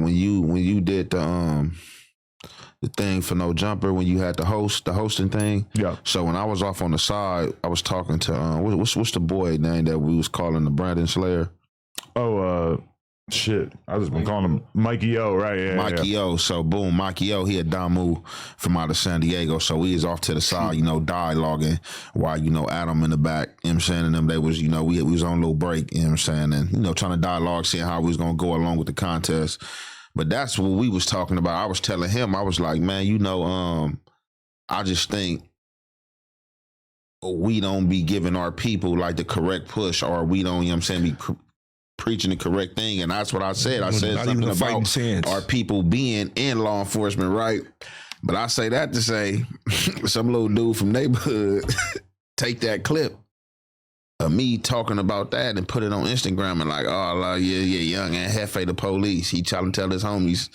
when you did the thing for No Jumper, when you had the hosting thing. Yeah. So when I was off on the side, I was talking to what's the boy name that we was calling the Brandon Slayer? Shit, I just been calling him Mikey O, right? Yeah, Mikey O. So boom, Mikey O, he had Damu from out of San Diego. So we was off to the side, dialoguing while, Adam in the back, you know what I'm saying? And them, they was, we was on a little break, you know what I'm saying? And, trying to dialogue, seeing how we was going to go along with the contest. But that's what we was talking about. I was telling him, I was like, man, I just think we don't be giving our people like the correct push, or we don't, be preaching the correct thing. And that's what I said. I said something about our people being in law enforcement, right? But I say that to say some little dude from neighborhood take that clip of me talking about that and put it on Instagram and like, oh, yeah, young and Hefe the police. He trying to tell his homies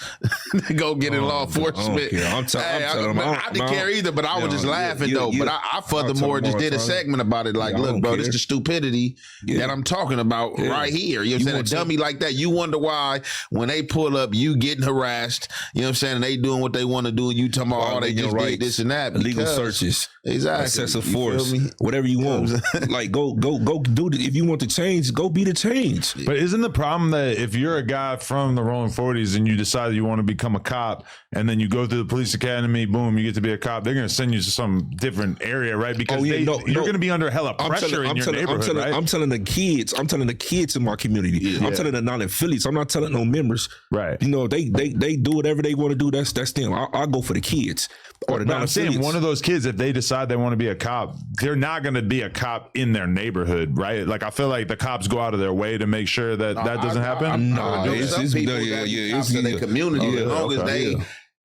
to go get in law enforcement. I didn't care either, but I was just laughing though. But I furthermore just did a segment about it. Like, look, bro, this is the stupidity that I'm talking about right here. You know what I'm saying? A dummy like that, you wonder why when they pull up, you getting harassed. You know what I'm saying? And they doing what they want to do, and you talking about, they just did this and that. Legal searches. Exactly. Excessive force. Whatever you want. Like, go do it. If you want to change, go be the change. But isn't the problem that if you're a guy from the Rolling 40s and you decide you want to become a cop, and then you go through the police academy, boom, you get to be a cop, they're going to send you to some different area, right? Because you're going to be under hella pressure in your neighborhood, right? I'm telling the kids in my community. Yeah. I'm telling the non-affiliates. I'm not telling no members. Right. They do whatever they want to do. That's them. I'll go for the kids. Or I'm saying one of those kids, if they decide they want to be a cop, they're not going to be a cop in their neighborhood, right? Like, I feel like the cops go out of their way to make sure that doesn't happen. It's people in the community, as long as they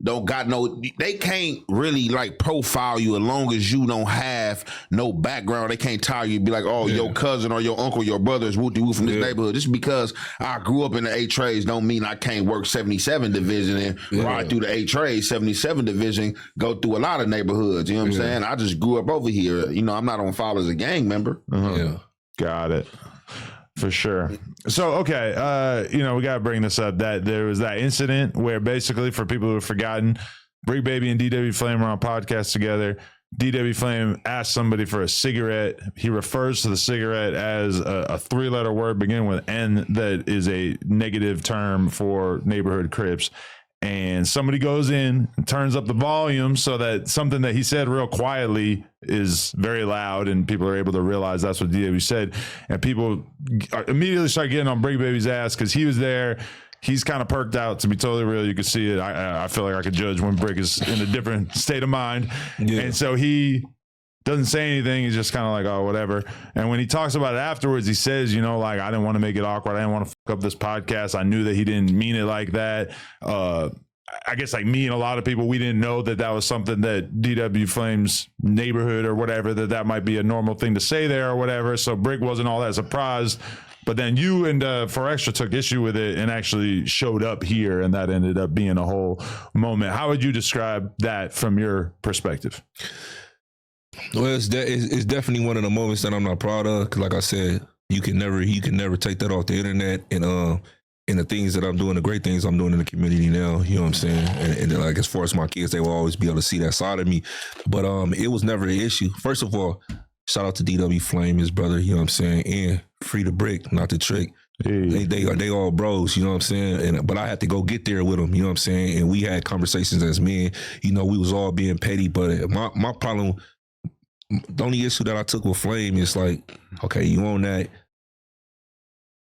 don't got they can't really like profile you as long as you don't have no background. They can't tie you, be like, your cousin or your uncle, your brother is woo-de-woo from this neighborhood. Just because I grew up in the 8 trades don't mean I can't work 77 division and ride through the 8 trades. 77 division go through a lot of neighborhoods. You know what I'm saying? I just grew up over here. I'm not on file as a gang member. Yeah. Got it. For sure. So, okay, we got to bring this up, that there was that incident where basically, for people who have forgotten, Bricc Baby and DW Flame were on podcast together. DW Flame asked somebody for a cigarette. He refers to the cigarette as a 3-letter word beginning with N that is a negative term for neighborhood Crips. And somebody goes in and turns up the volume so that something that he said real quietly is very loud, and people are able to realize that's what DW said. And people immediately start getting on Bricc Baby's ass because he was there. He's kind of perked out, to be totally real. You can see it. I feel like I could judge when Bricc is in a different state of mind. Yeah. And so he doesn't say anything. He's just kind of like, oh, whatever. And when he talks about it afterwards, he says, I didn't want to make it awkward. I didn't want to fuck up this podcast. I knew that he didn't mean it like that. I guess like me and a lot of people, we didn't know that was something that DW Flame's neighborhood or whatever, that might be a normal thing to say there or whatever. So Bricc wasn't all that surprised. But then you and For Extra took issue with it and actually showed up here, and that ended up being a whole moment. How would you describe that from your perspective? Well, it's definitely one of the moments that I'm not proud of, because like I said, you can never take that off the internet. And the things that I'm doing, the great things I'm doing in the community now, you know what I'm saying? And like, as far as my kids, they will always be able to see that side of me. But it was never an issue. First of all, shout out to DW Flame, his brother, you know what I'm saying? And free the Bricc, not the trick. Hey. They all bros, you know what I'm saying? But I had to go get there with them, you know what I'm saying? And we had conversations as men, we was all being petty. But my problem, the only issue that I took with Flame is like, okay, you own that,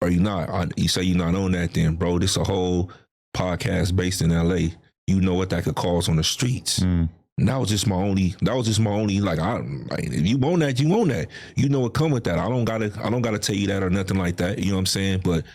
or you not? You say you're not on that, then bro, this a whole podcast based in LA. You know what that could cause on the streets. And that was just my only like, if you want that, you want that. You know what come with that. I don't gotta tell you that or nothing like that. You know what I'm saying? But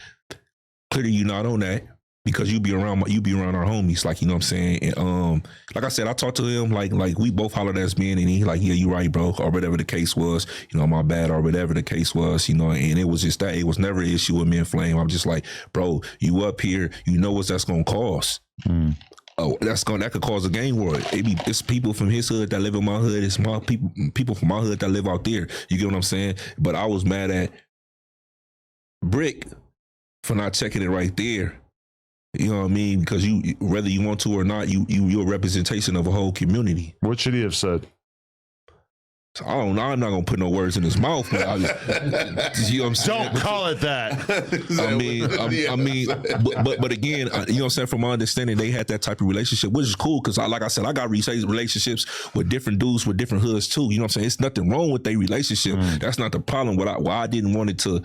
clearly you're not on that, because you be around our homies, like, you know what I'm saying? And like I said, I talked to him like we both hollered as men, and he like, yeah, you right, bro, or whatever the case was, my bad, or whatever the case was, and it was just that. It was never an issue with me and Flame. I'm just like, bro, you up here, you know what that's gonna cause. Oh, that could cause a gang war. It's people from his hood that live in my hood. It's my people from my hood that live out there. You get what I'm saying? But I was mad at Bricc for not checking it right there. You know what I mean? Because you, whether you want to or not, you're a representation of a whole community. What should he have said? I don't know. I'm not gonna put no words in his mouth. But you know what I'm saying? Don't call it that. But again, you know what I'm saying? From my understanding, they had that type of relationship, which is cool because, like I said, I got relationships with different dudes with different hoods too. You know what I'm saying? It's nothing wrong with their relationship. That's not the problem. Why I didn't want it to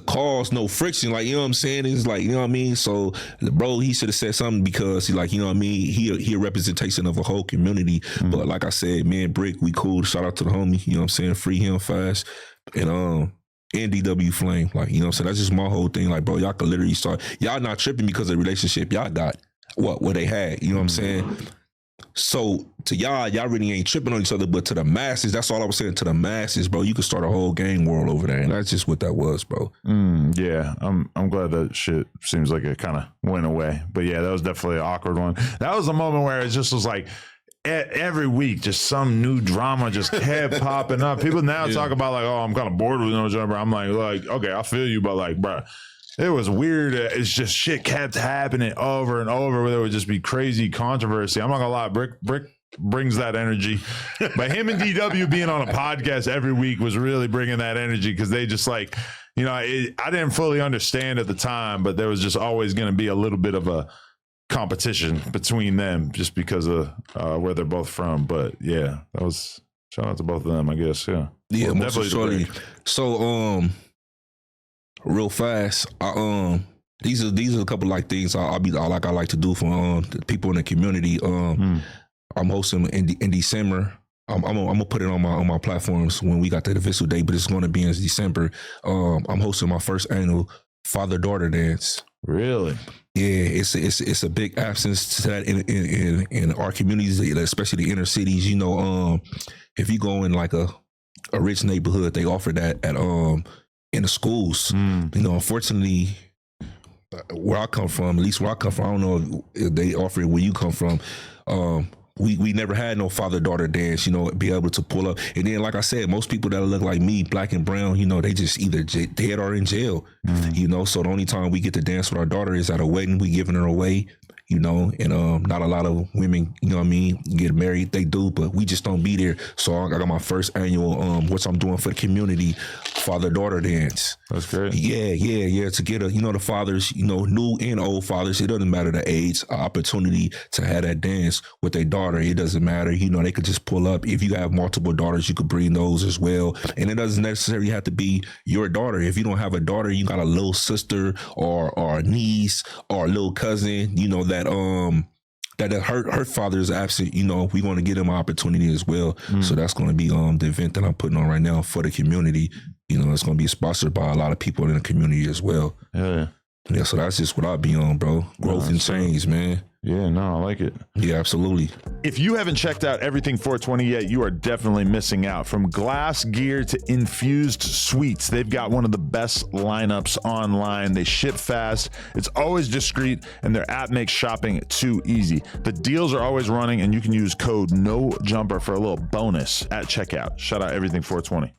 cause no friction, like, you know what I'm saying? It's like, you know what I mean? So, bro, he should have said something because he, like, you know what I mean? He a representation of a whole community. But like I said, man, Bricc, we cool. Shout out to the homie, you know what I'm saying? Free him fast. And DW Flame, like, you know what I'm saying? That's just my whole thing. Like, bro, y'all could literally start, y'all not tripping because of the relationship y'all got, what they had, you know what I'm saying? So to y'all really ain't tripping on each other, but to the masses, that's all I was saying. To the masses, bro, you could start a whole gang world over there, and that's just what that was, bro. Yeah, I'm glad that shit seems like it kind of went away. But yeah, that was definitely an awkward one. That was a moment where it just was like every week, just some new drama just kept popping up. People now talk about like, oh, I'm kind of bored with no jumper. I'm like, okay, I feel you, but like, bro. It was weird. It's just shit kept happening over and over where there would just be crazy controversy. I'm not gonna lie, Bricc brings that energy. But him and DW being on a podcast every week was really bringing that energy because they just like, you know, I didn't fully understand at the time, but there was just always going to be a little bit of a competition between them just because of where they're both from. But yeah, that was shout out to both of them, I guess. Yeah. Yeah, well, definitely. So, real fast, these are a couple like things I like to do for the people in the community. I'm hosting in December. I'm gonna put it on my platforms when we got the official date, but it's gonna be in December. I'm hosting my first annual father-daughter dance. Really? Yeah, it's a big absence to that in our communities, especially the inner cities. You know, if you go in like a rich neighborhood, they offer that at in the schools. You know, unfortunately, where I come from, at least where I come from, I don't know if they offer it where you come from. We never had no father-daughter dance, you know, be able to pull up. And then, like I said, most people that look like me, black and brown, you know, they just either dead or in jail, you know. So the only time we get to dance with our daughter is at a wedding. We giving her away, you know, and not a lot of women, you know what I mean, get married. They do, but we just don't be there. So I got my first annual, what I'm doing for the community, father-daughter dance. That's great. Yeah. To get you know, the fathers, you know, new and old fathers, it doesn't matter the age, opportunity to have that dance with their daughter. It doesn't matter. You know, they could just pull up. If you have multiple daughters, you could bring those as well. And it doesn't necessarily have to be your daughter. If you don't have a daughter, you got a little sister or a niece or a little cousin, you know, that her father is absent, you know, we want to give them an opportunity as well. So that's going to be the event that I'm putting on right now for the community. You know, it's going to be sponsored by a lot of people in the community as well. Yeah, so that's just what I'll be on, bro. Growth and change, man. Yeah, no, I like it. Yeah, absolutely. If you haven't checked out Everything 420 yet, you are definitely missing out. From glass gear to infused sweets, they've got one of the best lineups online. They ship fast, it's always discreet, and their app makes shopping too easy. The deals are always running, and you can use code NOJUMPER for a little bonus at checkout. Shout out Everything 420.